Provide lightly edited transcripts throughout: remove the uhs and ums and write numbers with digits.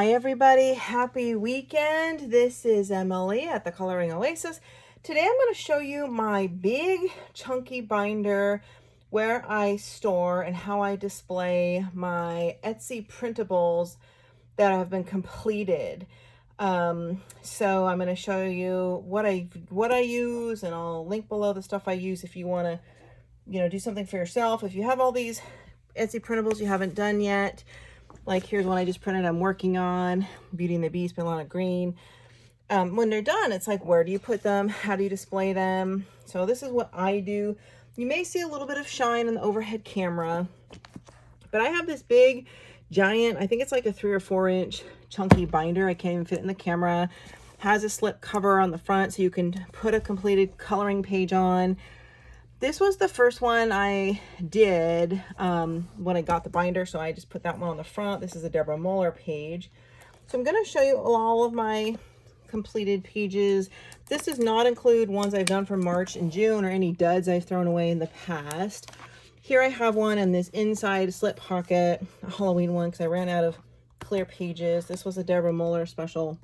Hi everybody, happy weekend. This is Emily at the Coloring Oasis. Today I'm going to show you my big chunky binder where I store and how I display my Etsy printables that have been completed. So I'm going to show you what I use, and I'll link below the stuff I use if you want to, do something for yourself. If you have all these Etsy printables you haven't done yet, like here's one I just printed I'm working on, Beauty and the Beast by Lana Green. When they're done, it's like, where do you put them? How do you display them? So this is what I do. You may see a little bit of shine in the overhead camera, but I have this big, giant, I think it's like a 3 or 4 inch chunky binder. I can't even fit in the camera. Has a slip cover on the front so you can put a completed coloring page on. This was the first one I did when I got the binder, so I just put that one on the front. This is a Deborah Muller page. So I'm going to show you all of my completed pages. This does not include ones I've done for March and June or any duds I've thrown away in the past. Here I have one in this inside slip pocket, a Halloween one, because I ran out of clear pages. This was a Deborah Muller special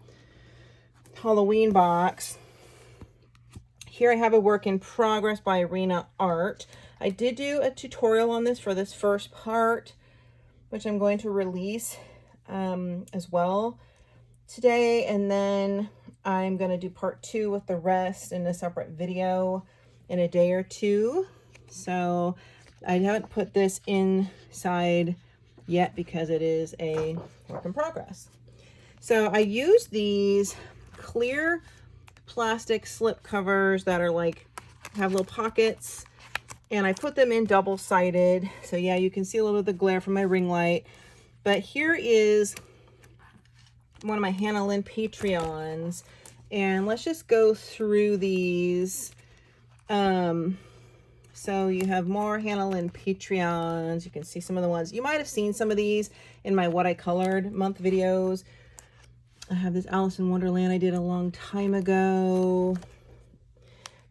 Halloween box. Here I have a work in progress by Rina Art. I did do a tutorial on this for this first part, which I'm going to release as well today. And then I'm going to do part 2 with the rest in a separate video in a day or two. So I haven't put this inside yet because it is a work in progress. So I use these clear plastic slip covers that are like, have little pockets, and I put them in double-sided. So yeah, you can see a little of the glare from my ring light. But here is one of my Hannah Lynn Patreons, and let's just go through these. So you have more Hannah Lynn Patreons. You can see some of the ones. You might have seen some of these in my What I Colored month videos. I have this Alice in Wonderland I did a long time ago.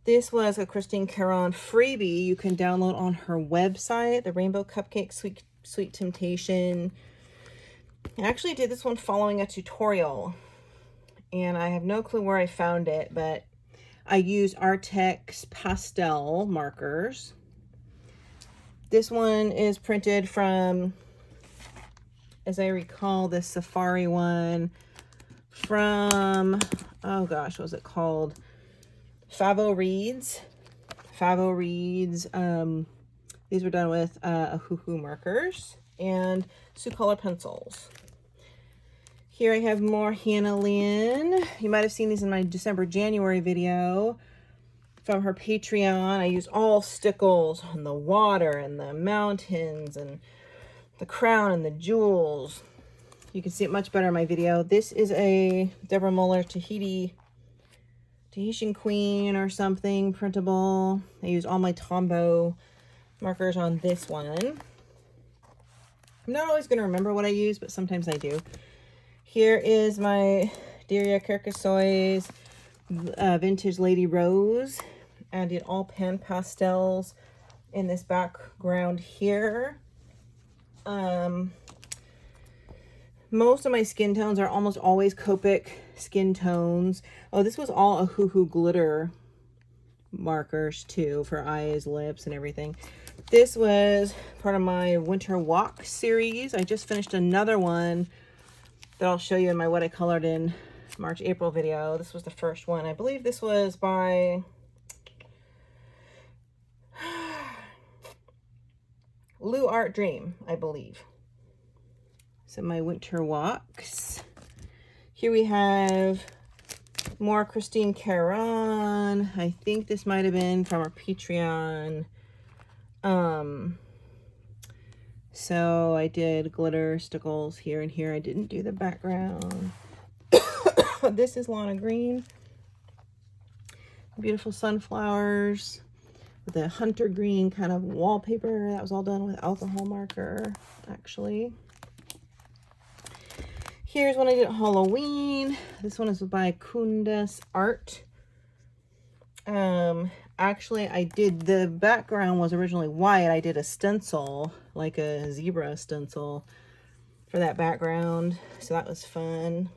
This was a Christine Karron freebie you can download on her website, the Rainbow Cupcake Sweet Temptation. I actually did this one following a tutorial, and I have no clue where I found it, but I used Artex pastel markers. This one is printed from, as I recall, this Safari one from, oh gosh, what was it called? Favo Reeds. These were done with Hoo markers and Sioux Color pencils. Here I have more Hannah Lynn. You might have seen these in my January video from her Patreon. I used all stickles on the water and the mountains and the crown and the jewels. You can see it much better in my video. This is a Deborah Muller Tahitian Queen or something printable. I used all my Tombow markers on this one. I'm not always going to remember what I use, but sometimes I do. Here is my Deria Carcassoy's Vintage Lady Rose. I did all pan pastels in this background here. Most of my skin tones are almost always Copic skin tones. Oh, this was all a Hoo glitter markers too for eyes, lips, and everything. This was part of my Winter Walk series. I just finished another one that I'll show you in my What I Colored in March, April video. This was the first one. I believe this was by Lou Art Dream, I believe. So my winter walks. Here we have more Christine Karron. I think this might have been from our Patreon. So I did glitter stickles here and here. I didn't do the background. This is Lana Green. Beautiful sunflowers with a hunter green kind of wallpaper. That was all done with alcohol marker, actually. Here's one I did at Halloween. This one is by Kundas Art. Actually, I did, the background was originally white. I did a stencil, like a zebra stencil for that background. So that was fun.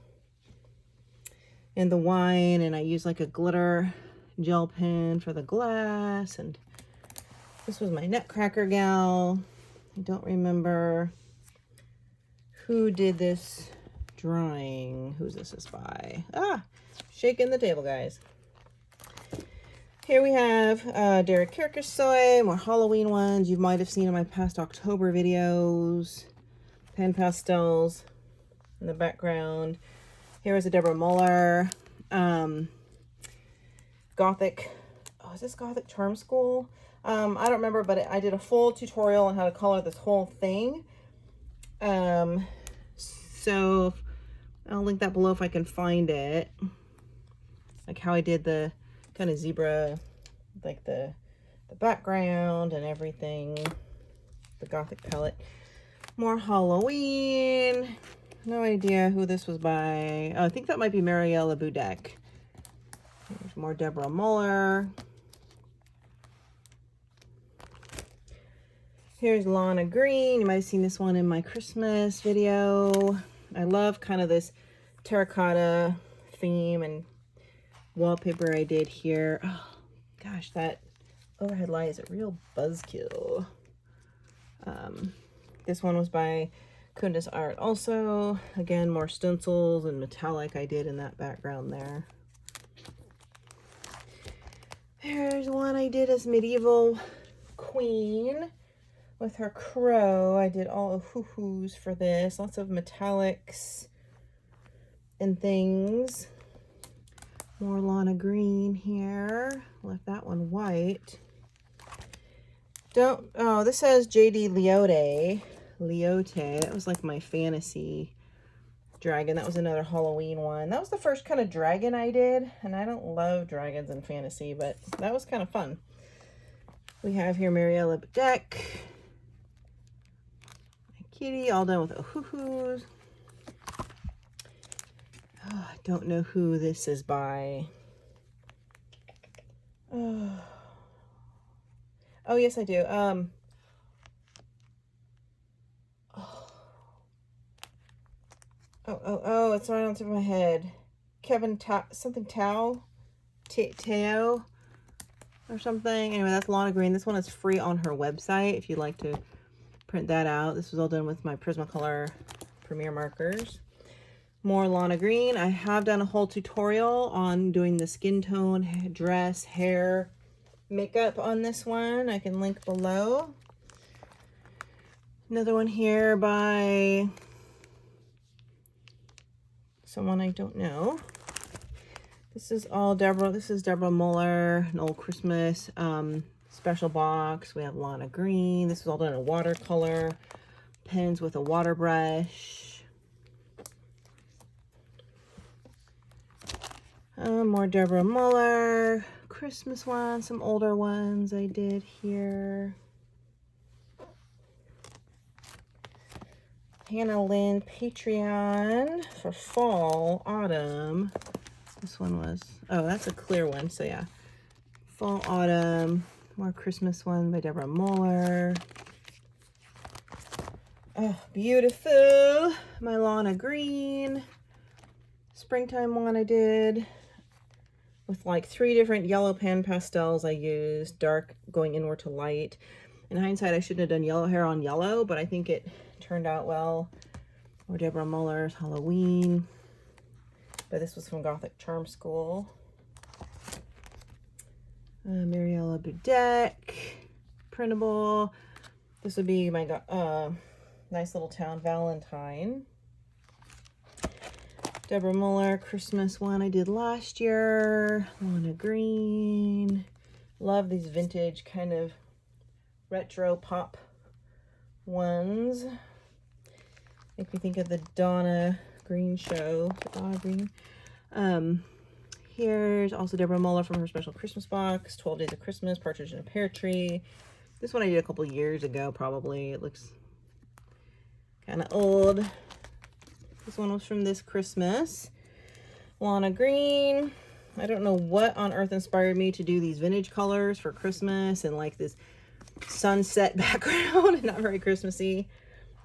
And the wine, and I used like a glitter gel pen for the glass. And this was my Nutcracker gal. I don't remember who did this drawing. Who's this is by? Ah, shaking the table, guys. Here we have Derek Kirkesoy, more Halloween ones you might have seen in my past October videos. Pen pastels in the background. Here is a Deborah Muller. Gothic. Oh, is this Gothic Charm School? I don't remember, but I did a full tutorial on how to color this whole thing. So I'll link that below if I can find it. Like how I did the kind of zebra, like the background and everything. The Gothic palette. More Halloween. No idea who this was by. Oh, I think that might be Mariella Budek. There's more Deborah Muller. Here's Lana Green. You might have seen this one in my Christmas video. I love kind of this terracotta theme and wallpaper I did here. Oh, gosh, that overhead light is a real buzzkill. This one was by Rina Art also. Again, more stencils and metallic I did in that background there. There's one I did as medieval queen with her crow. I did all of hoo-hoos for this. Lots of metallics and things. More Lana Green here. Left that one white. Oh, this says JD Liotte. That was like my fantasy dragon. That was another Halloween one. That was the first kind of dragon I did. And I don't love dragons in fantasy, but that was kind of fun. We have here Mariella Budek. Kitty, all done with hoo-hoos. Oh, I don't know who this is by. Oh, yes, I do. Oh, it's right on top of my head. Kevin something Tao or something. Anyway, that's Lana Green. This one is free on her website if you'd like to print that out. This was all done with my Prismacolor Premier markers. More Lana Green. I have done a whole tutorial on doing the skin tone, dress, hair, makeup on this one. I can link below. Another one here by someone I don't know. This is all Deborah. This is Deborah Muller, an old Christmas special box. We have Lana Green. This is all done in watercolor. Pens with a water brush. More Deborah Muller. Christmas ones. Some older ones I did here. Hannah Lynn Patreon for fall, autumn. This one was, oh, that's a clear one. So yeah, fall, autumn. More Christmas one by Deborah Muller. Oh, beautiful. My Lana Green. Springtime one I did with like 3 different yellow pan pastels I used. Dark going inward to light. In hindsight, I shouldn't have done yellow hair on yellow, but I think it turned out well. Or Deborah Muller's Halloween. But this was from Gothic Charm School. Mariella Budek. Printable. This would be my Nice Little Town Valentine. Deborah Muller Christmas one I did last year. Lana Green. Love these vintage kind of retro pop ones. Make me think of the Donna Green show. Donna Green. Here's also Deborah Muller from her special Christmas box. 12 Days of Christmas, Partridge in a Pear Tree. This one I did a couple years ago, probably. It looks kind of old. This one was from this Christmas. Lana Green. I don't know what on earth inspired me to do these vintage colors for Christmas and like this sunset background. Not very Christmassy.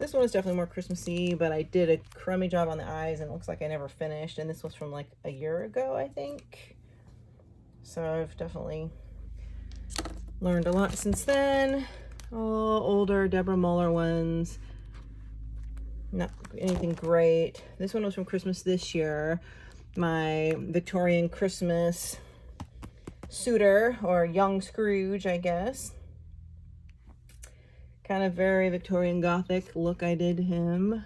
This one is definitely more Christmassy, but I did a crummy job on the eyes and it looks like I never finished. And this was from like a year ago, I think. So I've definitely learned a lot since then. All older Deborah Muller ones. Not anything great. This one was from Christmas this year. My Victorian Christmas suitor, or young Scrooge, I guess. Kind of very Victorian Gothic look I did him.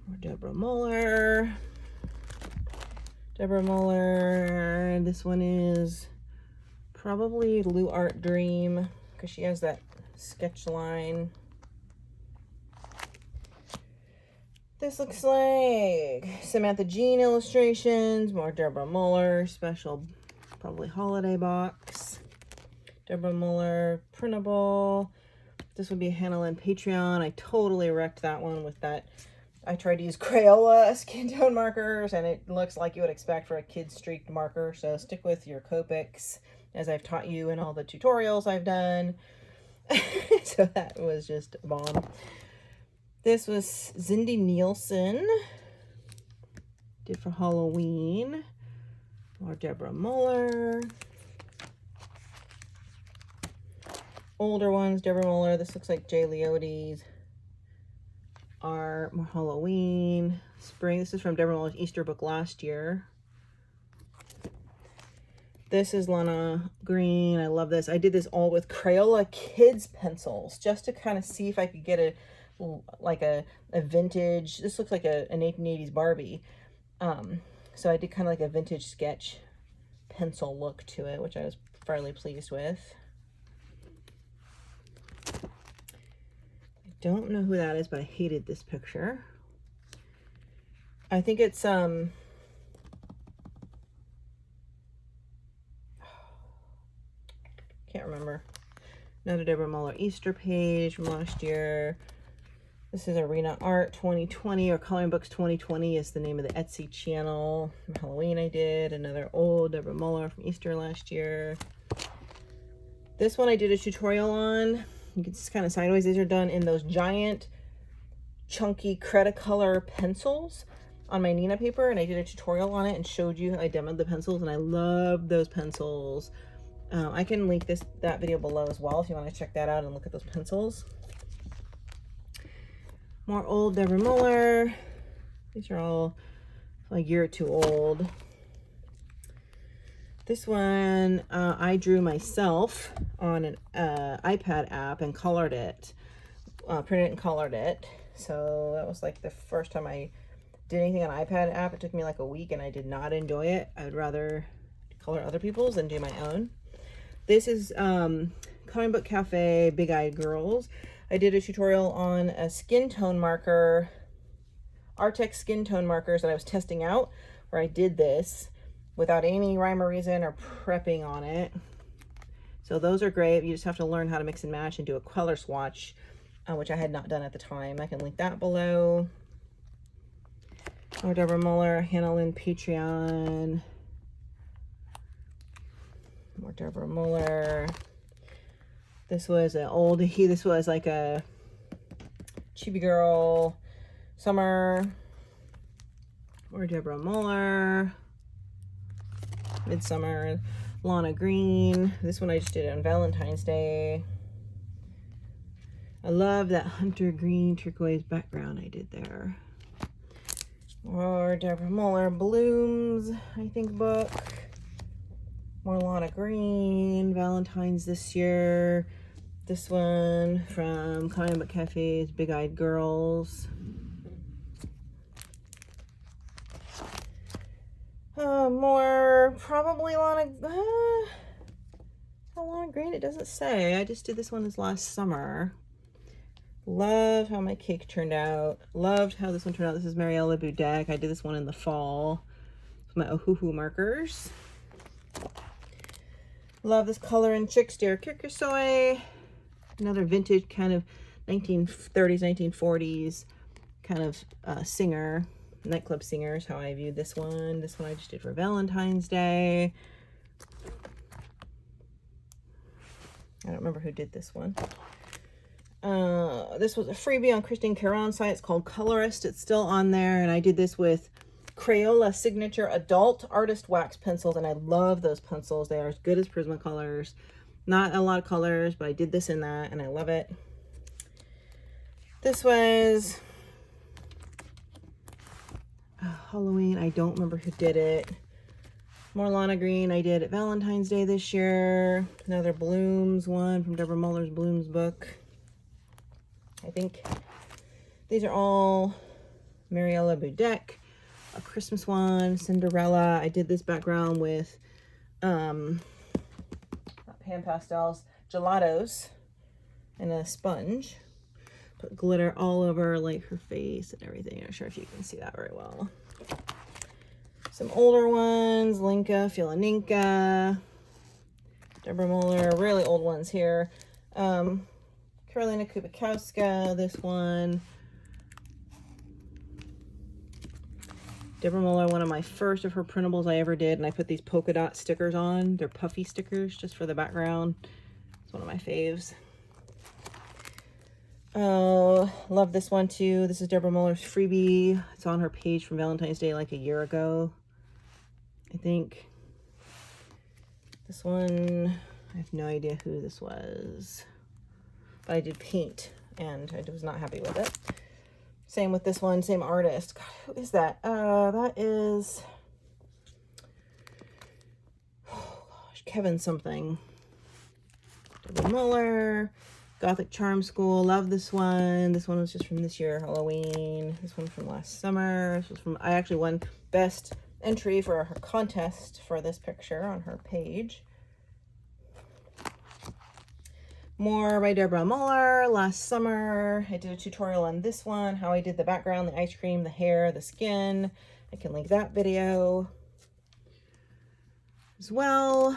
Or Deborah Muller. Deborah Muller. This one is probably Lou Art Dream, because she has that sketch line. This looks like Samantha Jean illustrations, more Deborah Muller, special probably holiday box. Deborah Muller, printable. This would be a Hannah Lynn Patreon. I totally wrecked that one with that. I tried to use Crayola skin tone markers, and it looks like you would expect for a kid streaked marker. So stick with your Copics, as I've taught you in all the tutorials I've done. So that was just a bomb. This was Cindy Nielsen. Did for Halloween. More Deborah Muller. Older ones, Deborah Muller. This looks like Jay Leote's art. More Halloween. Spring. This is from Deborah Muller's Easter book last year. This is Lana Green. I love this. I did this all with Crayola kids pencils just to kind of see if I could get a vintage. This looks like an 1880s Barbie. So I did kind of like a vintage sketch pencil look to it, which I was fairly pleased with. I don't know who that is, but I hated this picture. I think it's can't remember. Another Deborah Muller Easter page from last year. This is a Rina Art 2020, or Coloring Books 2020 is the name of the Etsy channel. From Halloween I did. Another old Deborah Muller from Easter last year. This one I did a tutorial on. You can see kind of sideways. These are done in those giant, chunky Cretacolor pencils on my Nina paper, and I did a tutorial on it and showed you how I demoed the pencils, and I love those pencils. I can link that video below as well if you want to check that out and look at those pencils. More old Deborah Muller. These are all a year or two old. This one I drew myself on an iPad app and colored it, printed it and colored it. So that was like the first time I did anything on an iPad app. It took me like a week and I did not enjoy it. I would rather color other people's than do my own. This is Comic Book Cafe Big Eyed Girls. I did a tutorial on a skin tone marker, Artex skin tone markers that I was testing out, where I did this without any rhyme or reason or prepping on it. So those are great. You just have to learn how to mix and match and do a color swatch, which I had not done at the time. I can link that below. More Deborah Muller, Hannah Lynn Patreon. More Deborah Muller. This was an old, this was like a Chibi Girl summer. More Deborah Muller. Midsummer. Lana Green. This one I just did on Valentine's Day. I love that hunter green turquoise background I did there. More Deborah Muller Blooms, I think, book. More Lana Green, Valentine's this year. This one from Comic Book Cafe's Big Eyed Girls. More probably Lana Green, it doesn't say. I just did this one this last summer. Love how my cake turned out. Loved how this one turned out. This is Mariella Budek. I did this one in the fall with my Ohuhu markers. Love this color in Chicksteer Kyrgyzsoy. Another vintage kind of 1930s, 1940s kind of singer, nightclub singer is how I viewed this one. This one I just did for Valentine's Day. I don't remember who did this one. This was a freebie on Christine Karron's site. It's called Colorist. It's still on there, and I did this with Crayola Signature Adult Artist Wax Pencils, and I love those pencils. They are as good as Prismacolors. Not a lot of colors, but I did this in that, and I love it. This was Halloween. I don't remember who did it. More Lana Green. I did it Valentine's Day this year. Another Blooms one from Deborah Muller's Blooms book. I think these are all Mariella Budek. A Christmas one, Cinderella. I did this background with not pan pastels, gelatos, and a sponge. Put glitter all over like her face and everything. I'm not sure if you can see that very well. Some older ones, Linka, Filaninka, Deborah Muller, really old ones here. Karolina Kubikowska, this one. Deborah Muller, one of my first of her printables I ever did, and I put these polka dot stickers on. They're puffy stickers just for the background. It's one of my faves. Oh, love this one too. This is Deborah Muller's freebie. It's on her page from Valentine's Day like a year ago, I think. This one, I have no idea who this was, but I did paint and I was not happy with it. Same with this one, same artist. God, who is that? That is, oh gosh, Kevin something. Deborah Muller, Gothic Charm School. Love this one. This one was just from this year, Halloween. This one from last summer. This was from, I actually won best entry for her contest for this picture on her page. More by Deborah Muller. Last summer, I did a tutorial on this one, how I did the background, the ice cream, the hair, the skin. I can link that video as well.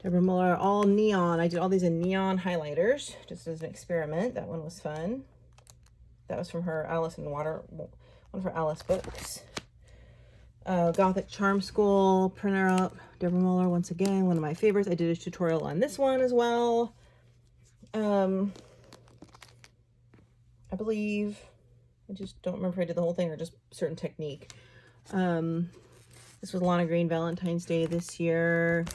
Deborah Muller, all neon. I did all these in neon highlighters, just as an experiment. That one was fun. That was from her Alice in Water, one of her Alice books. Gothic Charm School, printer up. Deborah Muller, once again, one of my favorites. I did a tutorial on this one as well. I believe, I just don't remember if I did the whole thing or just certain technique. This was Lana Green Valentine's Day this year.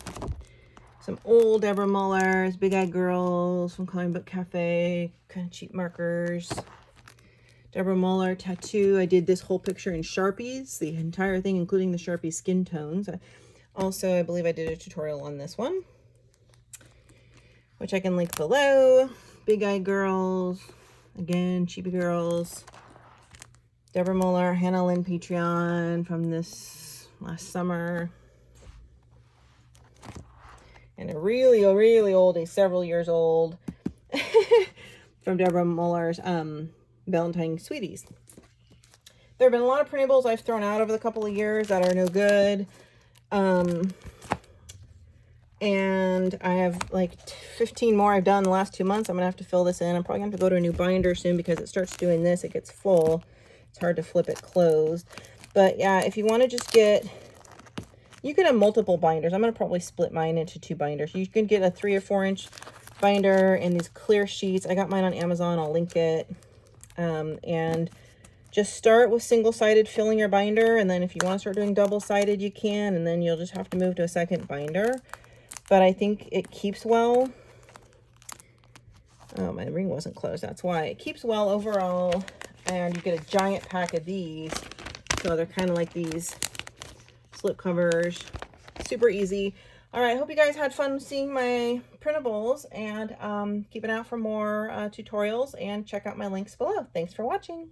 Some old Deborah Muller's, Big Eyed Girls from Coloring Book Cafe, kind of cheap markers. Deborah Muller tattoo. I did this whole picture in Sharpies, the entire thing, including the Sharpie skin tones. Also, I believe I did a tutorial on this one, which I can link below. Big Eyed Girls, again, Cheapy Girls. Deborah Muller, Hannah Lynn Patreon from this last summer. And a really old, several years old, from Deborah Muller's Valentine Sweeties. There have been a lot of printables I've thrown out over the couple of years that are no good. And I have like 15 more I've done in the last 2 months. I'm gonna have to fill this in. I'm probably gonna have to go to a new binder soon because it starts doing this. It gets full. It's hard to flip it closed. But yeah, if you want to just get, you can have multiple binders. I'm gonna probably split mine into 2 binders. You can get a 3 or 4 inch binder and these clear sheets. I got mine on Amazon. I'll link it. And just start with single-sided filling your binder, and then if you want to start doing double-sided, you can, and then you'll just have to move to a second binder. But I think it keeps well. Oh, my ring wasn't closed. That's why. It keeps well overall, and you get a giant pack of these. So they're kind of like these slip covers. Super easy. All right, I hope you guys had fun seeing my printables, and keep an eye out for more tutorials, and check out my links below. Thanks for watching.